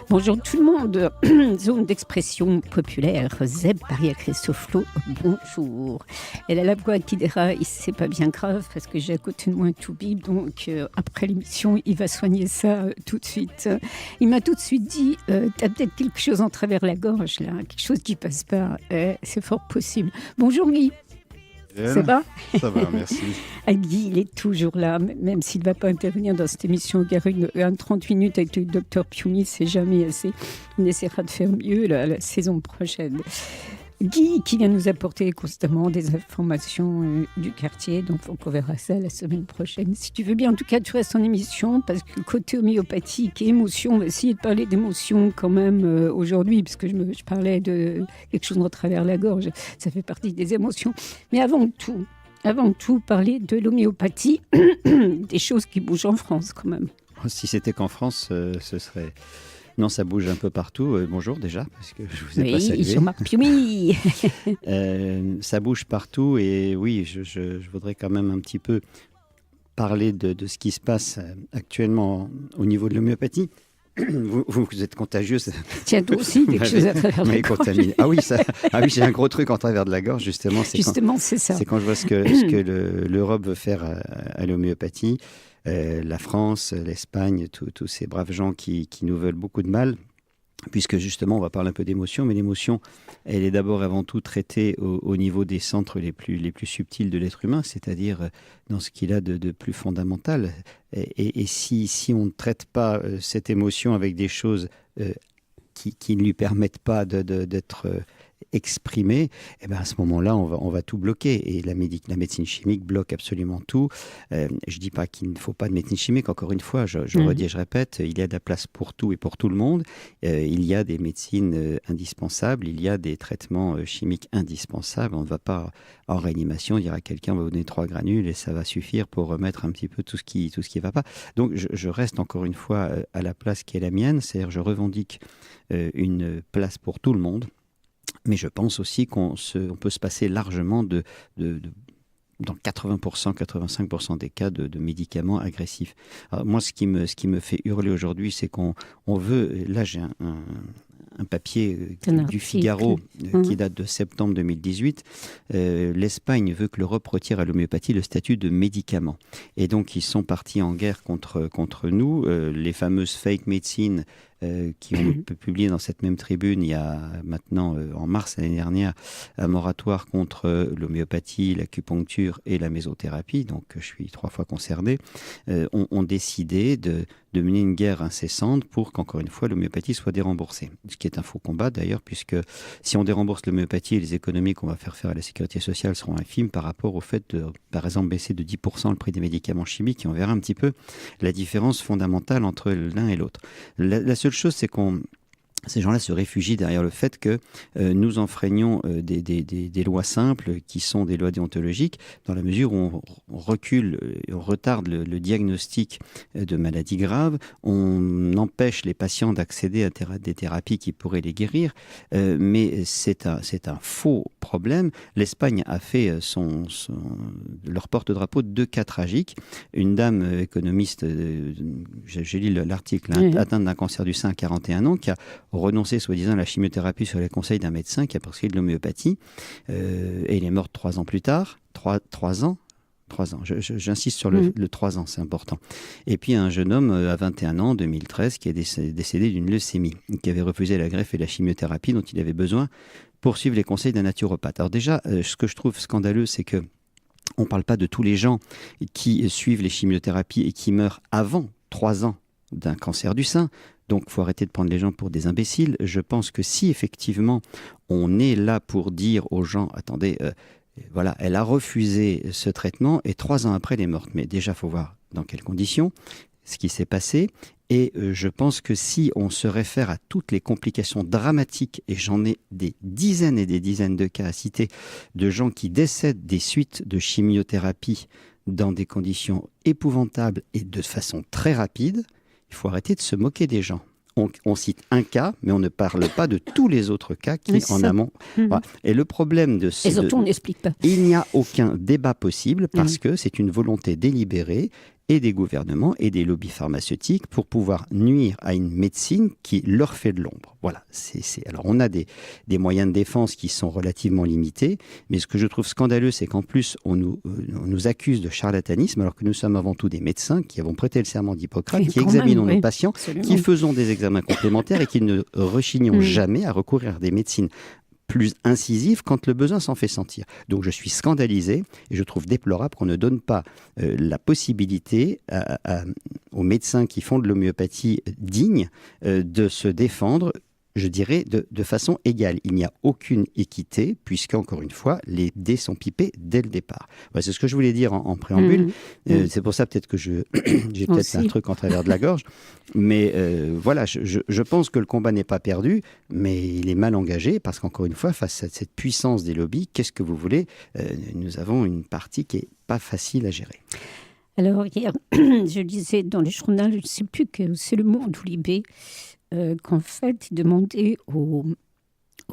Bonjour tout le monde, zone d'expression populaire, Zeb Maria Christoflo, bonjour. Elle a la voix qui déraille, c'est pas bien grave parce que j'ai à côté de moi un toubib, donc après l'émission, il va soigner ça tout de suite. Il m'a tout de suite dit, t'as peut-être quelque chose en travers la gorge là, quelque chose qui passe pas, c'est fort possible. Bonjour Guy. Ça va ? Ça va, merci. Guy, il est toujours là, même s'il ne va pas intervenir dans cette émission. Gary, 30 minutes avec le docteur Pioumi, c'est jamais assez. On essaiera de faire mieux la saison prochaine. Guy, qui vient nous apporter constamment des informations du quartier, donc on verra ça la semaine prochaine. Si tu veux bien, en tout cas, tu restes en émission, parce que côté homéopathique et émotion, on va essayer de parler d'émotion quand même aujourd'hui, parce que je parlais de quelque chose de travers la gorge, ça fait partie des émotions. Mais avant tout, parler de l'homéopathie, des choses qui bougent en France quand même. Si c'était qu'en France, ce serait... Non, ça bouge un peu partout. Bonjour déjà, parce que je vous ai pas salué. Jean-Marc Pioumi. Ça bouge partout et oui, je voudrais quand même un petit peu parler de ce qui se passe actuellement au niveau de l'homéopathie. Vous êtes contagieux. Tiens, toi aussi, quelque chose à travers la gorge. Ah oui, j'ai un gros truc en travers de la gorge, justement. C'est ça. C'est quand je vois ce que l'Europe veut faire à l'homéopathie. La France, l'Espagne, tous ces braves gens qui nous veulent beaucoup de mal, puisque justement on va parler un peu d'émotion, mais l'émotion, elle est d'abord et avant tout traitée au niveau des centres les plus subtils de l'être humain, c'est-à-dire dans ce qu'il a de plus fondamental. Et si on ne traite pas cette émotion avec des choses qui ne lui permettent pas d'être exprimé, eh ben à ce moment-là, on va tout bloquer. Et la médecine chimique bloque absolument tout. Je ne dis pas qu'il ne faut pas de médecine chimique. Encore une fois, je redis et je répète, il y a de la place pour tout et pour tout le monde. Il y a des médecines indispensables, il y a des traitements chimiques indispensables. On ne va pas en réanimation dire à quelqu'un, on va vous donner 3 granules et ça va suffire pour remettre un petit peu tout ce qui ne va pas. Donc, je reste encore une fois à la place qui est la mienne, c'est-à-dire je revendique une place pour tout le monde. Mais je pense aussi qu'on peut se passer largement dans 80%, 85% des cas de médicaments agressifs. Alors moi, ce qui me fait hurler aujourd'hui, c'est qu'on veut... Là, j'ai un papier du Figaro qui date de septembre 2018. L'Espagne veut que l'Europe retire à l'homéopathie le statut de médicament. Et donc, ils sont partis en guerre contre nous. Les fameuses fake medicines qui ont publié dans cette même tribune il y a maintenant, en mars l'année dernière, un moratoire contre l'homéopathie, l'acupuncture et la mésothérapie, donc je suis 3 fois concerné, ont décidé de mener une guerre incessante pour qu'encore une fois l'homéopathie soit déremboursée. Ce qui est un faux combat d'ailleurs, puisque si on dérembourse l'homéopathie, les économies qu'on va faire à la sécurité sociale seront infimes par rapport au fait de, par exemple, baisser de 10% le prix des médicaments chimiques, et on verra un petit peu la différence fondamentale entre l'un et l'autre. La seule chose, c'est ces gens-là se réfugient derrière le fait que nous enfreignons des lois simples qui sont des lois déontologiques, dans la mesure où on recule, on retarde le diagnostic de maladies graves, on empêche les patients d'accéder à des thérapies qui pourraient les guérir, mais c'est un faux problème. L'Espagne a fait leur porte-drapeau de 2 cas tragiques. Une dame économiste, j'ai lu l'article, atteinte d'un cancer du sein à 41 ans, qui a renoncé soi-disant à la chimiothérapie sur les conseils d'un médecin qui a prescrit de l'homéopathie, et elle est morte 3 ans plus tard. 3 ans. J'insiste sur le 3 ans, c'est important. Et puis un jeune homme à 21 ans, 2013, qui est décédé d'une leucémie, qui avait refusé la greffe et la chimiothérapie dont il avait besoin pour suivre les conseils d'un naturopathe. Alors déjà, ce que je trouve scandaleux, c'est que on ne parle pas de tous les gens qui suivent les chimiothérapies et qui meurent avant 3 ans d'un cancer du sein. Donc, il faut arrêter de prendre les gens pour des imbéciles. Je pense que si, effectivement, on est là pour dire aux gens, attendez, voilà, elle a refusé ce traitement et 3 ans après, elle est morte. Mais déjà, il faut voir dans quelles conditions, ce qui s'est passé. Et je pense que si on se réfère à toutes les complications dramatiques, et j'en ai des dizaines et des dizaines de cas à citer, de gens qui décèdent des suites de chimiothérapie dans des conditions épouvantables et de façon très rapide, il faut arrêter de se moquer des gens. On cite un cas, mais on ne parle pas de tous les autres cas qui, en amont... Voilà. Et le problème de ce... Et surtout, on n'explique pas. Il n'y a aucun débat possible parce que c'est une volonté délibérée et des gouvernements et des lobbies pharmaceutiques pour pouvoir nuire à une médecine qui leur fait de l'ombre. Voilà. Alors, on a des moyens de défense qui sont relativement limités, mais ce que je trouve scandaleux, c'est qu'en plus, on nous accuse de charlatanisme, alors que nous sommes avant tout des médecins qui avons prêté le serment d'Hippocrate, qui examinons nos patients, qui faisons des examens complémentaires et qui ne rechignons jamais à recourir à des médecines plus incisive quand le besoin s'en fait sentir. Donc je suis scandalisé et je trouve déplorable qu'on ne donne pas la possibilité aux médecins qui font de l'homéopathie digne de se défendre, je dirais, de façon égale. Il n'y a aucune équité, puisqu'encore une fois, les dés sont pipés dès le départ. Voilà, c'est ce que je voulais dire en préambule. C'est pour ça peut-être que j'ai peut-être un truc en travers de la gorge. Mais voilà, je pense que le combat n'est pas perdu, mais il est mal engagé, parce qu'encore une fois, face à cette puissance des lobbies, qu'est-ce que vous voulez ? Nous avons une partie qui n'est pas facile à gérer. Alors, hier, je lisais dans le journal, je ne sais plus que c'est Le Monde ou Libé, qu'en fait, il demandait aux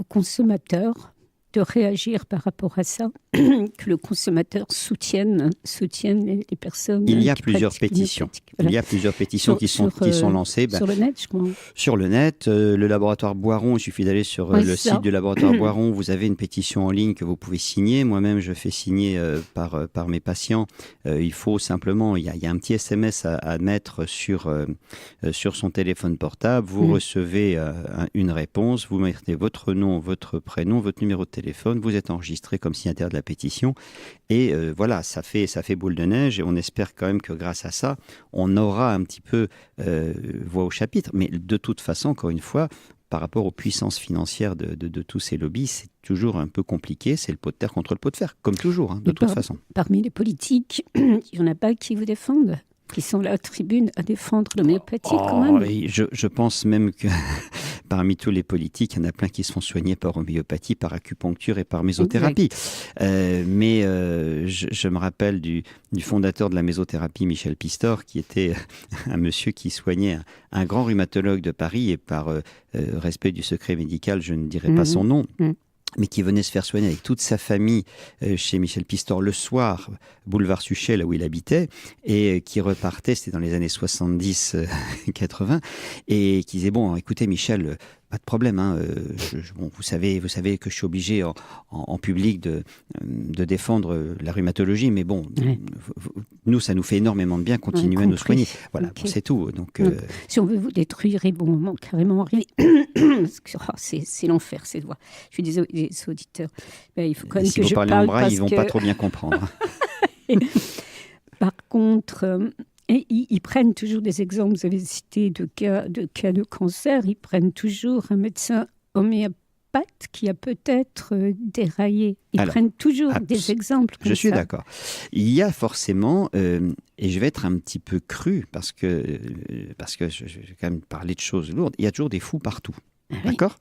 consommateurs de réagir par rapport à ça, que le consommateur soutienne les personnes. Il y a plusieurs pétitions. Voilà. Il y a plusieurs pétitions qui sont lancées. Sur le net, je crois. Sur le net, le laboratoire Boiron, il suffit d'aller sur le site du laboratoire Boiron, vous avez une pétition en ligne que vous pouvez signer. Moi-même, je fais signer par mes patients. Il faut simplement, il y a un petit SMS à mettre sur son téléphone portable. Vous recevez une réponse, vous mettez votre nom, votre prénom, votre numéro de téléphone, vous êtes enregistré comme signataire de la pétition et voilà, ça fait boule de neige et on espère quand même que grâce à ça, on aura un petit peu voix au chapitre. Mais de toute façon, encore une fois, par rapport aux puissances financières de tous ces lobbies, c'est toujours un peu compliqué. C'est le pot de terre contre le pot de fer, comme toujours, de toute façon. Parmi les politiques, il n'y en a pas qui vous défendent, qui sont là à tribune à défendre l'homéopathie quand même. Je pense même que parmi tous les politiques, il y en a plein qui se font soigner par homéopathie, par acupuncture et par mésothérapie. Mais je me rappelle du fondateur de la mésothérapie, Michel Pistor, qui était un monsieur qui soignait un grand rhumatologue de Paris et par respect du secret médical, je ne dirai pas son nom. Mais qui venait se faire soigner avec toute sa famille chez Michel Pistor le soir, boulevard Suchet, là où il habitait, et qui repartait, c'était dans les années 70-80, et qui disait, bon, écoutez Michel, pas de problème, hein, bon, vous savez que je suis obligé en public de défendre la rhumatologie, mais bon, nous, ça nous fait énormément de bien, continuer à nous soigner. Voilà, bon, c'est tout. Donc, si on veut vous détruire, il bon moment carrément arriver. C'est l'enfer, ces voix. Je suis désolée, les auditeurs. Mais il faut quand même si que vous parlez en braille, ils ne vont pas trop bien comprendre. Par contre... Et ils prennent toujours des exemples, vous avez cité de cas de cancer, ils prennent toujours un médecin homéopathe qui a peut-être déraillé. Ils prennent toujours des exemples comme ça. Je suis d'accord. Il y a forcément, et je vais être un petit peu cru, parce que je vais quand même parler de choses lourdes, il y a toujours des fous partout. D'accord ?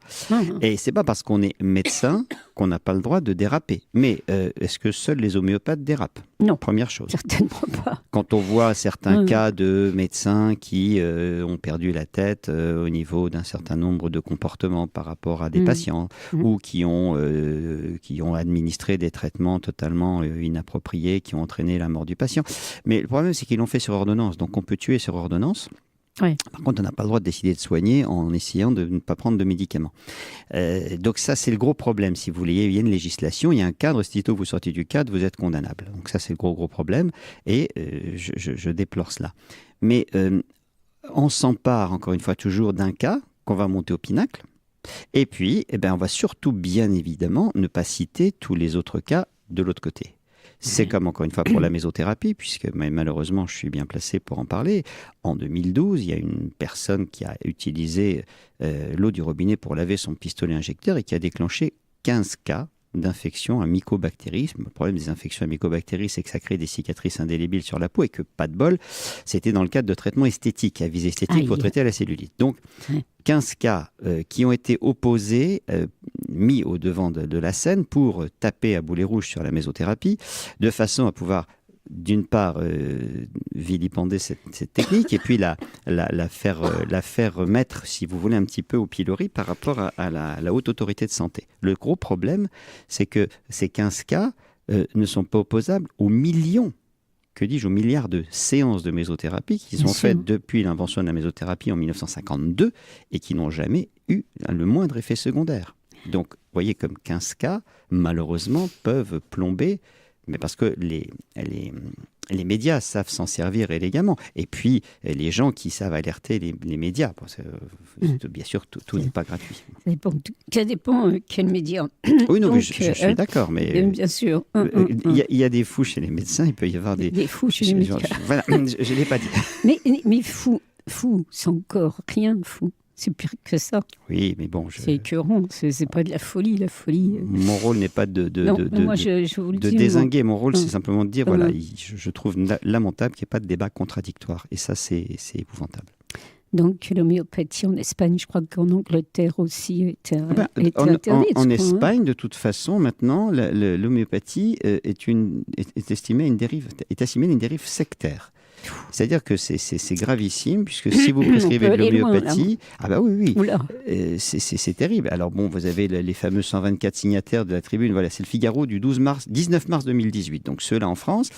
Et c'est pas parce qu'on est médecin qu'on n'a pas le droit de déraper. Mais est-ce que seuls les homéopathes dérapent ? Non. Première chose. Certainement pas. Quand on voit certains cas de médecins qui ont perdu la tête au niveau d'un certain nombre de comportements par rapport à des patients ou qui ont administré des traitements totalement inappropriés qui ont entraîné la mort du patient. Mais le problème, c'est qu'ils l'ont fait sur ordonnance. Donc on peut tuer sur ordonnance. Ouais. Par contre, on n'a pas le droit de décider de soigner en essayant de ne pas prendre de médicaments. Donc ça, c'est le gros problème. Si vous voulez, il y a une législation, il y a un cadre. Sitôt vous sortez du cadre, vous êtes condamnable. Donc ça, c'est le gros problème. Et je déplore cela. Mais on s'empare, encore une fois, toujours d'un cas qu'on va monter au pinacle. Et puis, on va surtout, bien évidemment, ne pas citer tous les autres cas de l'autre côté. C'est comme, encore une fois, pour la mésothérapie, puisque malheureusement, je suis bien placé pour en parler. En 2012, il y a une personne qui a utilisé l'eau du robinet pour laver son pistolet injecteur et qui a déclenché 15 cas d'infection à mycobactérisme. Le problème des infections à mycobactéries, c'est que ça crée des cicatrices indélébiles sur la peau et que, pas de bol, c'était dans le cadre de traitements esthétiques, à visée esthétique pour traiter la cellulite. Donc, 15 cas qui ont été opposés, mis au devant de la scène pour taper à boulet rouge sur la mésothérapie, de façon à pouvoir, d'une part, vilipender cette technique, et puis la faire remettre, si vous voulez, un petit peu au pilori par rapport à la haute autorité de santé. Le gros problème, c'est que ces 15 cas ne sont pas opposables aux millions que dis-je, aux milliards de séances de mésothérapie qui sont faites depuis l'invention de la mésothérapie en 1952 et qui n'ont jamais eu le moindre effet secondaire. Donc, vous voyez comme 15 cas, malheureusement, peuvent plomber, mais parce que les médias savent s'en servir élégamment. Et puis, les gens qui savent alerter les médias. Bien sûr, tout n'est pas gratuit. Ça dépend quels médias. Oui, non, donc, je suis d'accord. Mais bien sûr. Il y a des fous chez les médecins, il peut y avoir des fous chez les médias. Voilà, je ne l'ai pas dit. Mais fou, c'est encore rien, fou. C'est pire que ça. Oui, mais bon... C'est écœurant, c'est pas de la folie, la folie. Mon rôle n'est pas de dézinguer. Mon rôle, c'est simplement de dire, voilà, je trouve lamentable qu'il n'y ait pas de débat contradictoire. Et ça, c'est épouvantable. Donc, l'homéopathie en Espagne, je crois qu'en Angleterre aussi est interdite. En Espagne, de toute façon, maintenant, l'homéopathie est estimée une dérive sectaire. C'est-à-dire que c'est gravissime, puisque si vous prescrivez de l'homéopathie... Ah bah oui. C'est terrible. Alors bon, vous avez les fameux 124 signataires de la tribune. Voilà, c'est le Figaro du 19 mars 2018. Donc ceux-là en France,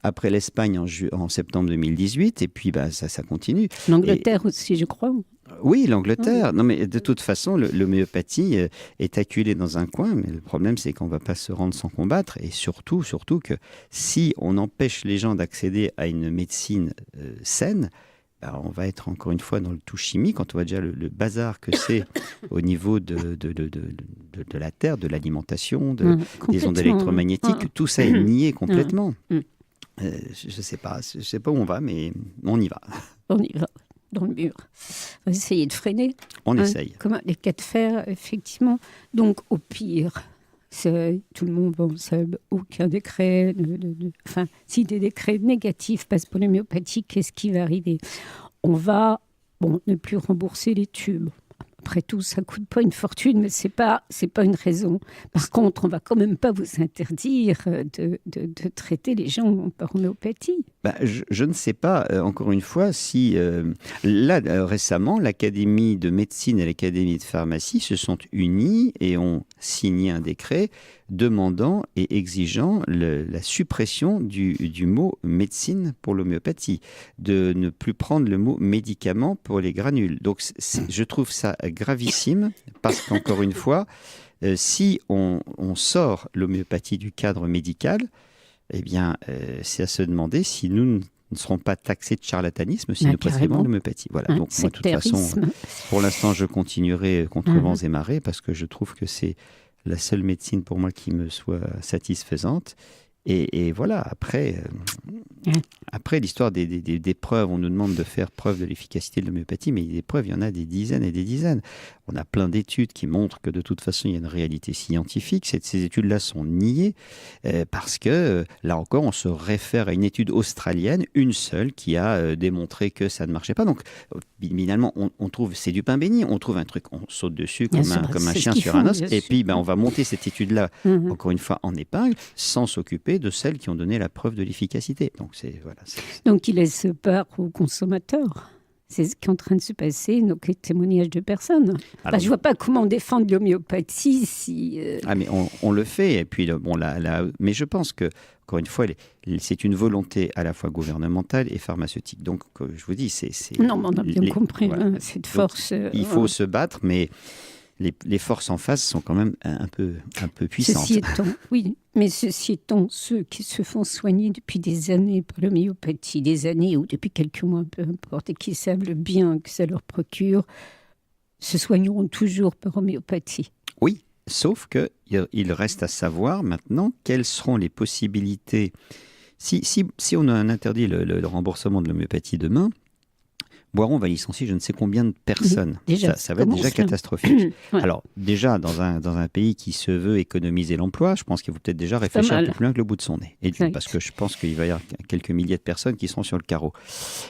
après l'Espagne en septembre 2018, et puis ça continue. L'Angleterre aussi, je crois. Oui, l'Angleterre. Non, mais de toute façon, l'homéopathie est acculée dans un coin, mais le problème, c'est qu'on ne va pas se rendre sans combattre, et surtout que si on empêche les gens d'accéder à une médecine saine, on va être encore une fois dans le tout chimique, quand on voit déjà le bazar que c'est au niveau de la terre, de l'alimentation, des ondes électromagnétiques, tout ça est nié complètement. Je ne sais pas où on va, mais on y va. On y va. Dans le mur. On va essayer de freiner. On essaye. Comme les cas de fer, effectivement. Donc, au pire, tout le monde aucun décret. Enfin, si des décrets négatifs passent pour l'homéopathie, qu'est-ce qui va arriver? On va ne plus rembourser les tubes. Après tout, ça ne coûte pas une fortune, mais ce n'est pas une raison. Par contre, on ne va quand même pas vous interdire de traiter les gens par homéopathie. Je ne sais pas, encore une fois, si... récemment, l'Académie de médecine et l'Académie de pharmacie se sont unies et ont signé un décret demandant et exigeant la suppression du mot médecine pour l'homéopathie, de ne plus prendre le mot médicament pour les granules. Donc, je trouve ça gravissime parce qu'encore une fois, si on sort l'homéopathie du cadre médical, eh bien, c'est à se demander si nous ne serons pas taxés de charlatanisme si nous prescrivons l'homéopathie. Voilà. Donc, moi, de toute façon, pour l'instant, je continuerai contre vents et marées parce que je trouve que c'est la seule médecine pour moi qui me soit satisfaisante. Et voilà, après l'histoire des preuves, on nous demande de faire preuve de l'efficacité de l'homéopathie, mais des preuves, il y en a des dizaines et des dizaines. On a plein d'études qui montrent que de toute façon, il y a une réalité scientifique. Ces études-là sont niées parce que, là encore, on se réfère à une étude australienne, une seule, qui a démontré que ça ne marchait pas. Donc, finalement, on trouve, c'est du pain béni, on trouve un truc, on saute dessus comme un chien sur un os, et puis on va monter cette étude-là, encore une fois, en épingle, sans s'occuper de celles qui ont donné la preuve de l'efficacité. Donc, il laisse part aux consommateurs. C'est ce qui est en train de se passer, donc les témoignages de personnes. Je ne vois pas comment défendre l'homéopathie si... mais on le fait, et puis mais je pense que, encore une fois, c'est une volonté à la fois gouvernementale et pharmaceutique. Donc, je vous dis, c'est... Non, mais on a bien compris, cette force... Donc, il faut se battre, mais... Les forces en face sont quand même un peu puissantes. Ceci étant, ceux qui se font soigner depuis des années par l'homéopathie, des années ou depuis quelques mois, peu importe, et qui savent le bien que ça leur procure, se soigneront toujours par homéopathie. Oui, sauf qu'il reste à savoir maintenant quelles seront les possibilités. Si on a interdit le remboursement de l'homéopathie demain, Boiron va licencier je ne sais combien de personnes. Ça va être déjà catastrophique. Alors, déjà, dans un pays qui se veut économiser l'emploi, je pense qu'il faut peut-être déjà réfléchir un peu plus loin que le bout de son nez. Parce que je pense qu'il va y avoir quelques milliers de personnes qui seront sur le carreau.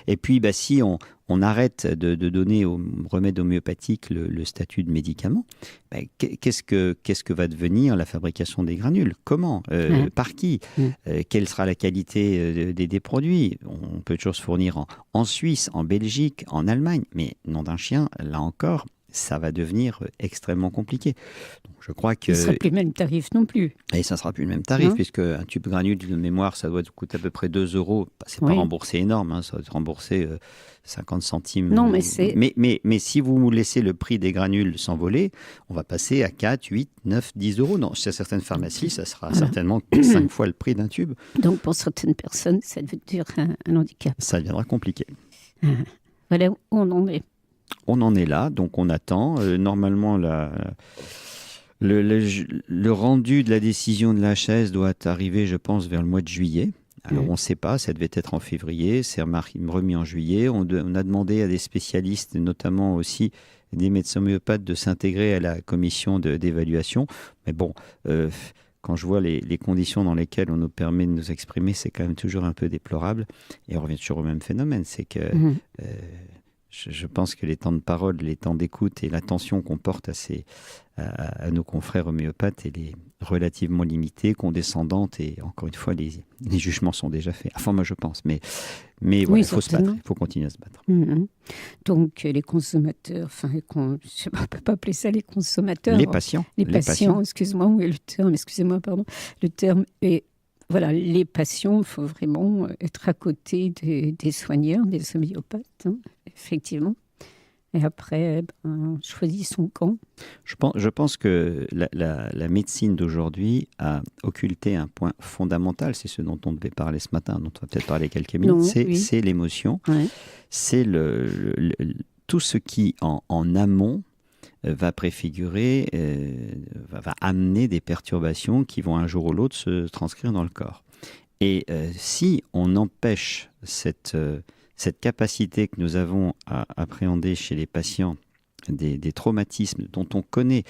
Et puis, si on arrête de donner aux remèdes homéopathiques le statut de médicament, qu'est-ce que va devenir la fabrication des granules? Comment? Par qui? Quelle sera la qualité des produits? On peut toujours se fournir en Suisse, en Belgique, en Allemagne, mais nom d'un chien, là encore, ça va devenir extrêmement compliqué. Donc, je crois que... Ce ne sera plus le même tarif non plus. Et ça ne sera plus le même tarif, puisque un tube granule de mémoire, ça doit coûter à peu près 2 €. C'est pas remboursé énorme, hein, ça va être remboursé 50 centimes. Non, mais c'est... Mais si vous laissez le prix des granules s'envoler, on va passer à 4, 8, 9, 10 €. Non, chez certaines pharmacies, ça sera certainement 5 fois le prix d'un tube. Donc, pour certaines personnes, ça devient un handicap. Ça deviendra compliqué. Voilà où on en est. On en est là, donc on attend. Normalement, le rendu de la décision de la HAS doit arriver, je pense, vers le mois de juillet. Alors, on ne sait pas, ça devait être en février, c'est remis en juillet. On a demandé à des spécialistes, notamment aussi des médecins homéopathes, de s'intégrer à la commission d'évaluation. Mais bon, quand je vois les conditions dans lesquelles on nous permet de nous exprimer, c'est quand même toujours un peu déplorable. Et on revient toujours au même phénomène, c'est que je pense que les temps de parole, les temps d'écoute et l'attention qu'on porte à nos confrères homéopathes, elle est relativement limitée, condescendante, et encore une fois, les jugements sont déjà faits. Enfin, moi, je pense. Mais voilà, il faut se battre, il faut continuer à se battre. Donc, les consommateurs, enfin, je ne sais pas, on ne peut pas appeler ça les consommateurs. Les patients. Les patients, excusez-moi, oui, le terme est... Voilà, les patients, il faut vraiment être à côté des soigneurs, des homéopathes, effectivement. Et après, on choisit son camp. Je pense que la médecine d'aujourd'hui a occulté un point fondamental. C'est ce dont on devait parler ce matin, dont on va peut-être parler quelques minutes. C'est l'émotion. Ouais. C'est tout ce qui, en amont, va préfigurer, va amener des perturbations qui vont un jour ou l'autre se transcrire dans le corps. Et si on empêche cette capacité que nous avons à appréhender chez les patients des traumatismes dont on connaît...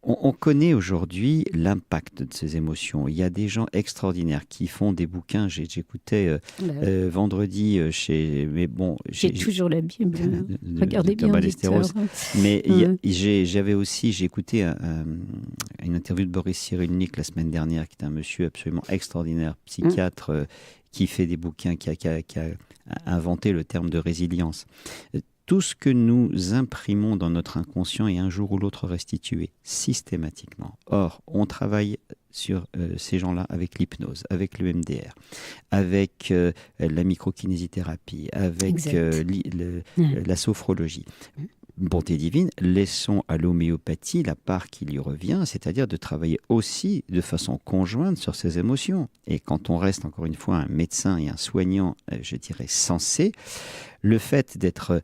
On connaît aujourd'hui l'impact de ces émotions. Il y a des gens extraordinaires qui font des bouquins. J'écoutais vendredi chez... Mais bon, j'ai toujours la Bible. Regardez bien, mais j'ai écouté une interview de Boris Cyrulnik la semaine dernière, qui est un monsieur absolument extraordinaire, psychiatre, qui fait des bouquins, qui a inventé le terme de résilience. Tout ce que nous imprimons dans notre inconscient est un jour ou l'autre restitué, systématiquement. Or, on travaille sur ces gens-là avec l'hypnose, avec le MDR, avec la microkinésithérapie, avec la sophrologie. Bonté divine, laissons à l'homéopathie la part qui lui revient, c'est-à-dire de travailler aussi de façon conjointe sur ses émotions. Et quand on reste, encore une fois, un médecin et un soignant, je dirais, sensé, le fait d'être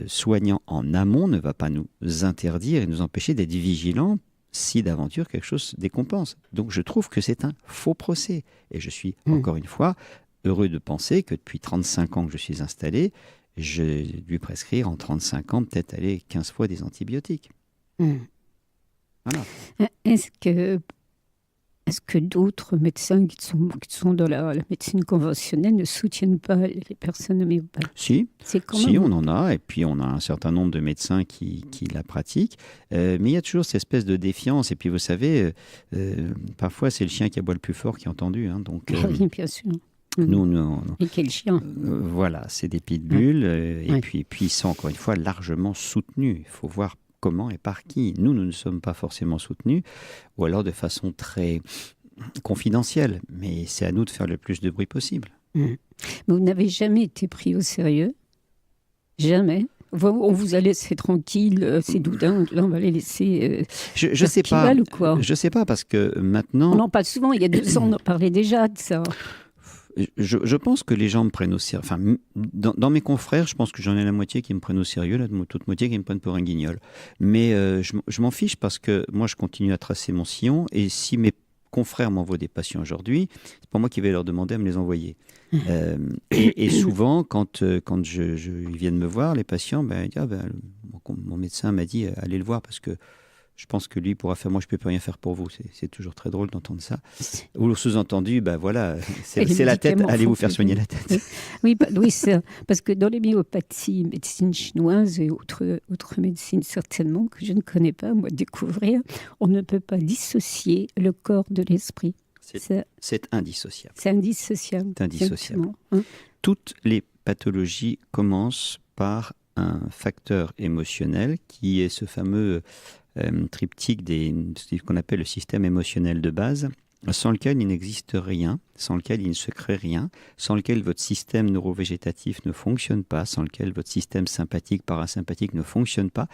soignant en amont ne va pas nous interdire et nous empêcher d'être vigilants si d'aventure quelque chose décompense. Donc je trouve que c'est un faux procès. Et je suis, encore une fois, heureux de penser que depuis 35 ans que je suis installé, j'ai dû prescrire en 35 ans peut-être 15 fois des antibiotiques. Voilà. Est-ce que d'autres médecins qui sont dans la médecine conventionnelle ne soutiennent pas les personnes homéopathes ? Si, on en a, et puis on a un certain nombre de médecins qui la pratiquent, mais il y a toujours cette espèce de défiance, et puis vous savez, parfois c'est le chien qui aboie le plus fort qui est entendu. Hein, donc, oui, bien sûr. Et quel chien voilà, c'est des pitbulls, et puis ils sont encore une fois largement soutenus. Il faut voir comment et par qui. Nous ne sommes pas forcément soutenus, ou alors de façon très confidentielle, mais c'est à nous de faire le plus de bruit possible. Mais vous n'avez jamais été pris au sérieux ? Jamais ? On vous a laissé tranquille, ces doudins, là on va les laisser... je sais pas, ou quoi ? Je sais pas, parce que maintenant... On en parle souvent, il y a 2 ans on en parlait déjà de ça. Je pense que les gens me prennent au sérieux. Enfin, dans mes confrères, je pense que j'en ai la moitié qui me prennent au sérieux, l'autre moitié qui me prennent pour un guignol. Mais je m'en fiche, parce que moi, je continue à tracer mon sillon. Et si mes confrères m'envoient des patients aujourd'hui, c'est pas moi qui vais leur demander à me les envoyer. Et souvent, quand ils viennent me voir, les patients, ils disent mon médecin m'a dit allez le voir parce que je pense que lui pourra faire, moi je ne peux plus rien faire pour vous. C'est toujours très drôle d'entendre ça. Ou le sous-entendu, voilà, c'est la tête, allez vous faire soigner la tête. Oui, parce que dans l'homéopathie, médecine chinoise et autres médecines certainement que je ne connais pas, moi, découvrir, on ne peut pas dissocier le corps de l'esprit. C'est indissociable. C'est indissociable. Toutes les pathologies commencent par un facteur émotionnel qui est ce fameux triptyque ce qu'on appelle le système émotionnel de base, sans lequel il n'existe rien, sans lequel il ne se crée rien, sans lequel votre système neurovégétatif ne fonctionne pas, sans lequel votre système sympathique, parasympathique ne fonctionne pas.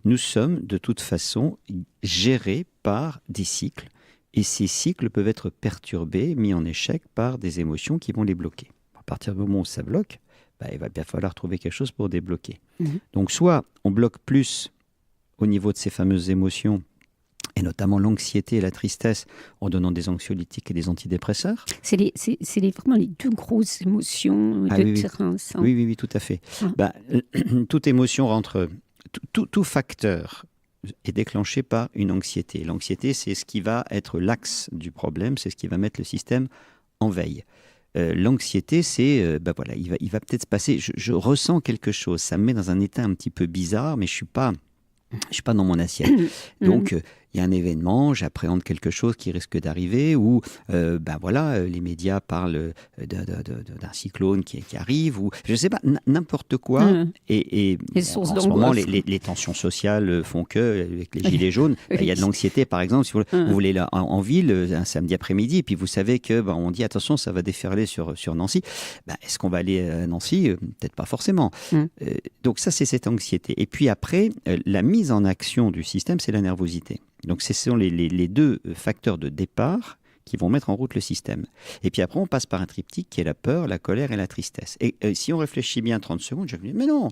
Nous sommes de toute façon gérés par des cycles, et ces cycles peuvent être perturbés, mis en échec par des émotions qui vont les bloquer. À partir du moment où ça bloque, il va bien falloir trouver quelque chose pour débloquer. Donc soit on bloque plus au niveau de ces fameuses émotions, et notamment l'anxiété et la tristesse, en donnant des anxiolytiques et des antidépresseurs. C'est vraiment les deux grosses émotions de terrain. Ça. Oui, tout à fait. Toute émotion rentre... Tout facteur est déclenché par une anxiété. L'anxiété, c'est ce qui va être l'axe du problème, c'est ce qui va mettre le système en veille. L'anxiété, c'est, il va peut-être se passer, je ressens quelque chose, ça me met dans un état un petit peu bizarre, mais je suis pas dans mon assiette. Donc, il y a un événement, j'appréhende quelque chose qui risque d'arriver, ou les médias parlent d'un cyclone qui arrive, ou je ne sais pas, n'importe quoi. Et en ce moment, les tensions sociales font que, avec les gilets jaunes, il y a de l'anxiété, par exemple, si vous voulez là, en ville, un samedi après-midi, et puis vous savez que on dit attention, ça va déferler sur Nancy. Est-ce qu'on va aller à Nancy? Peut-être pas forcément. Donc ça, c'est cette anxiété. Et puis après, la mise en action du système, c'est la nervosité. Donc, ce sont les deux facteurs de départ qui vont mettre en route le système. Et puis après, on passe par un triptyque qui est la peur, la colère et la tristesse. Et si on réfléchit bien 30 secondes, je me dis, mais non,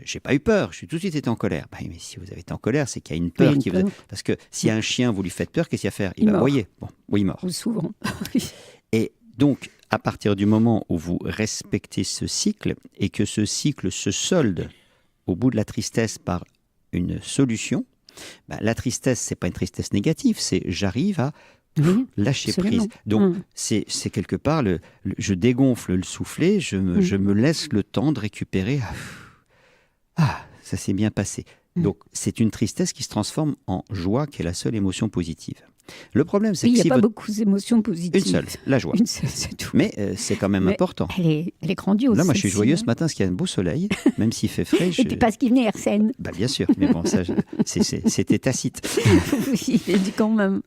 j'ai pas eu peur, je suis tout de suite été en colère. Mais si vous avez été en colère, c'est qu'il y a une peur qui vous... Parce que si un chien, vous lui faites peur, qu'est-ce qu'il va faire? Il va aboyer. Il mord. Ou souvent. Et donc, à partir du moment où vous respectez ce cycle et que ce cycle se solde au bout de la tristesse par une solution, la tristesse, c'est pas une tristesse négative, c'est j'arrive à lâcher prise. Donc, c'est quelque part, je dégonfle le soufflet, je me laisse le temps de récupérer. Ça s'est bien passé. Donc, c'est une tristesse qui se transforme en joie, qui est la seule émotion positive. Le problème, c'est qu'il n'y a pas beaucoup d'émotions positives. Une seule, la joie. Une seule, c'est tout. Mais c'est quand même important. Elle est grandiose. Là, moi, je suis joyeux ce matin parce qu'il y a un beau soleil, même s'il fait frais. Et puis parce qu'il venait Arsène. Bien sûr, mais bon, ça, c'était tacite. Oui, il dit quand même.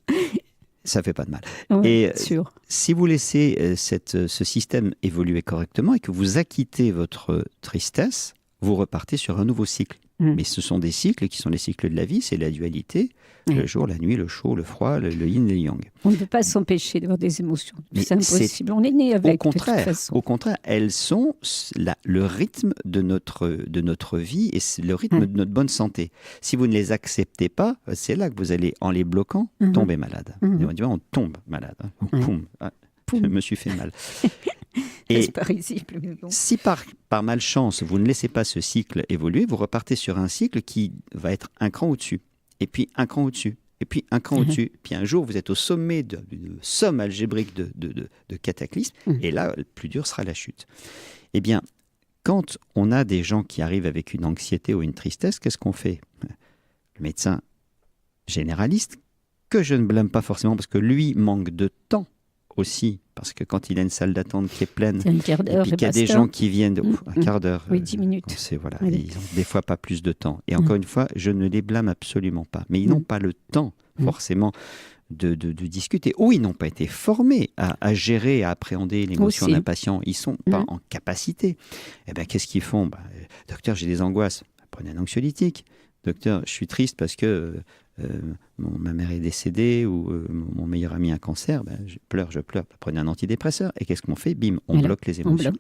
Ça fait pas de mal. Ouais, sûr. Si vous laissez ce système évoluer correctement et que vous acquittez votre tristesse, vous repartez sur un nouveau cycle. Mais ce sont des cycles qui sont les cycles de la vie, c'est la dualité, le jour, la nuit, le chaud, le froid, le yin et le yang. On ne peut pas s'empêcher d'avoir des émotions. C'est impossible, on est né avec. Au contraire, elles sont le rythme de notre vie et le rythme de notre bonne santé. Si vous ne les acceptez pas, c'est là que vous allez, en les bloquant, tomber malade. On tombe malade. Je me suis fait mal. Et c'est pas risible, mais bon. Si par malchance, vous ne laissez pas ce cycle évoluer, vous repartez sur un cycle qui va être un cran au-dessus, et puis un cran au-dessus, et puis un cran au-dessus. Puis un jour, vous êtes au sommet d'une somme algébrique de cataclysmes, et là, le plus dur sera la chute. Eh bien, quand on a des gens qui arrivent avec une anxiété ou une tristesse, qu'est-ce qu'on fait? Le médecin généraliste, que je ne blâme pas forcément parce que lui manque de temps aussi, parce que quand il a une salle d'attente qui est pleine, et puis qu'il y a des gens qui viennent un quart d'heure, 10 minutes. Ils ont des fois pas plus de temps. Et encore une fois, je ne les blâme absolument pas. Mais ils n'ont pas le temps, forcément, de discuter. Ou ils n'ont pas été formés à gérer, à appréhender l'émotion d'un patient. Ils ne sont pas en capacité. Eh bien, qu'est-ce qu'ils font? Docteur, j'ai des angoisses. Prenez un anxiolytique. Docteur, je suis triste parce que ma mère est décédée ou mon meilleur ami a un cancer, je pleure. Prenez un antidépresseur. Et qu'est-ce qu'on fait? Bim, on bloque les émotions.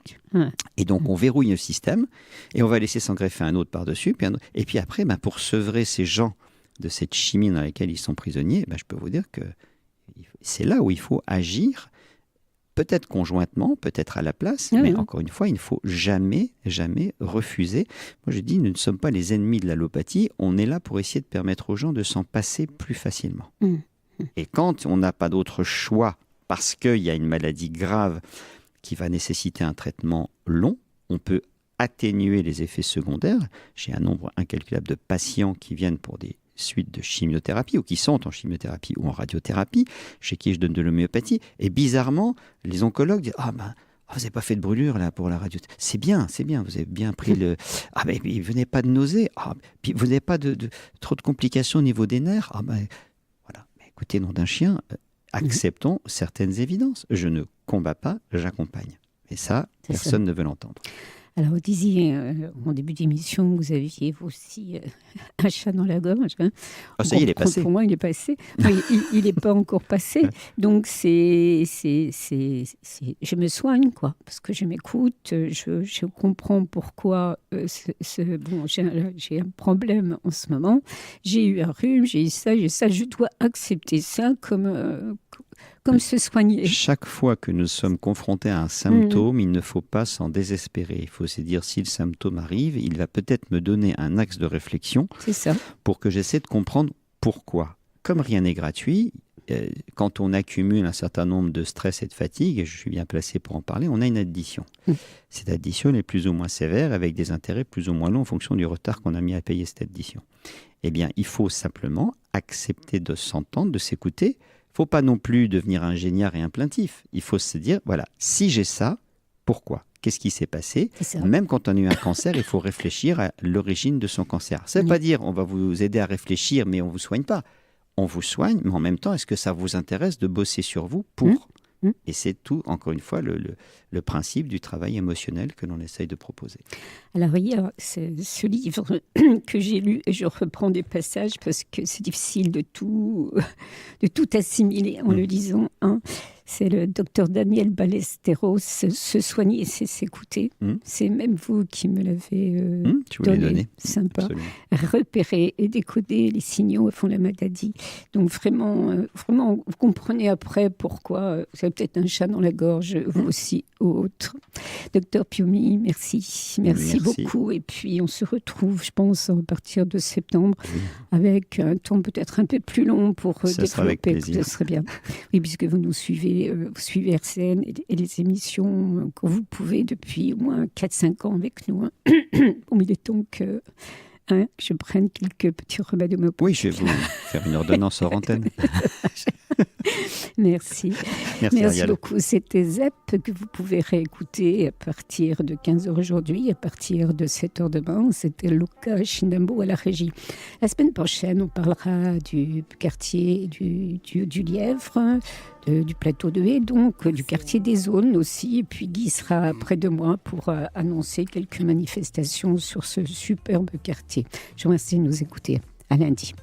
Et donc, on verrouille le système et on va laisser s'engreffer un autre par-dessus. Et puis après, pour sevrer ces gens de cette chimie dans laquelle ils sont prisonniers, je peux vous dire que c'est là où il faut agir, peut-être conjointement, peut-être à la place, mais encore une fois, il ne faut jamais, jamais refuser. Moi, je dis, nous ne sommes pas les ennemis de l'allopathie, on est là pour essayer de permettre aux gens de s'en passer plus facilement. Et quand on n'a pas d'autre choix, parce qu'il y a une maladie grave qui va nécessiter un traitement long, on peut atténuer les effets secondaires. J'ai un nombre incalculable de patients qui viennent pour des suites de chimiothérapie ou qui sont en chimiothérapie ou en radiothérapie, chez qui je donne de l'homéopathie. Et bizarrement, les oncologues disent vous n'avez pas fait de brûlure là pour la radio. C'est bien, vous avez bien pris le... Ah mais vous n'avez pas de nausées. Puis vous n'avez pas de trop de complications au niveau des nerfs. Voilà. Mais écoutez, nom d'un chien, acceptons certaines évidences. Je ne combats pas, j'accompagne. Et ça, personne ne veut l'entendre. Alors, vous disiez en début d'émission que vous aviez aussi un chat dans la gorge. Hein. Ça y est, il est passé. Pour moi, il est passé. Enfin, il n'est pas encore passé. Donc, je me soigne, quoi. Parce que je m'écoute, je comprends pourquoi j'ai un problème en ce moment. J'ai eu un rhume, j'ai eu ça. Je dois accepter ça comme se soigner. Chaque fois que nous sommes confrontés à un symptôme, il ne faut pas s'en désespérer. Il faut se dire, si le symptôme arrive, il va peut-être me donner un axe de réflexion pour que j'essaie de comprendre pourquoi. Comme rien n'est gratuit, quand on accumule un certain nombre de stress et de fatigue, et je suis bien placé pour en parler, on a une addition. Cette addition est plus ou moins sévère, avec des intérêts plus ou moins longs en fonction du retard qu'on a mis à payer cette addition. Eh bien, il faut simplement accepter de s'entendre, de s'écouter. Il ne faut pas non plus devenir ingénieur et un plaintif. Il faut se dire, voilà, si j'ai ça, pourquoi ? Qu'est-ce qui s'est passé ? Même quand on a eu un cancer, il faut réfléchir à l'origine de son cancer. Ça ne veut pas dire on va vous aider à réfléchir, mais on ne vous soigne pas. On vous soigne, mais en même temps, est-ce que ça vous intéresse de bosser sur vous pour ? Et c'est tout, encore une fois, le principe du travail émotionnel que l'on essaye de proposer. Alors, il y a ce livre que j'ai lu, et je reprends des passages parce que c'est difficile de tout assimiler en le lisant. C'est le docteur Daniel Ballesteros, se soigner, c'est s'écouter. C'est même vous qui me l'avez donné. Sympa. Absolument. Repérer et décoder les signaux font la maladie. Donc vraiment, vous comprenez après pourquoi vous avez peut-être un chat dans la gorge, vous aussi, ou autre. Docteur Piumi, merci beaucoup. Et puis on se retrouve, je pense, à partir de septembre, avec un temps peut-être un peu plus long pour développer. Ça serait bien. Oui, puisque vous nous suivez. Vous suivez RCN et les émissions que vous pouvez depuis au moins 4-5 ans avec nous. Il est temps que je prenne quelques petits remèdes homéopathiques. Oui, je vais vous faire une ordonnance hors antenne. Merci beaucoup. C'était ZEP que vous pouvez réécouter à partir de 15h aujourd'hui, à partir de 7h demain. C'était Luca Chinambo à la régie. La semaine prochaine, on parlera du quartier du Lièvre, du plateau de Haye, donc du quartier des Zones aussi. Et puis Guy sera près de moi pour annoncer quelques manifestations sur ce superbe quartier. Je vous remercie de nous écouter. À lundi.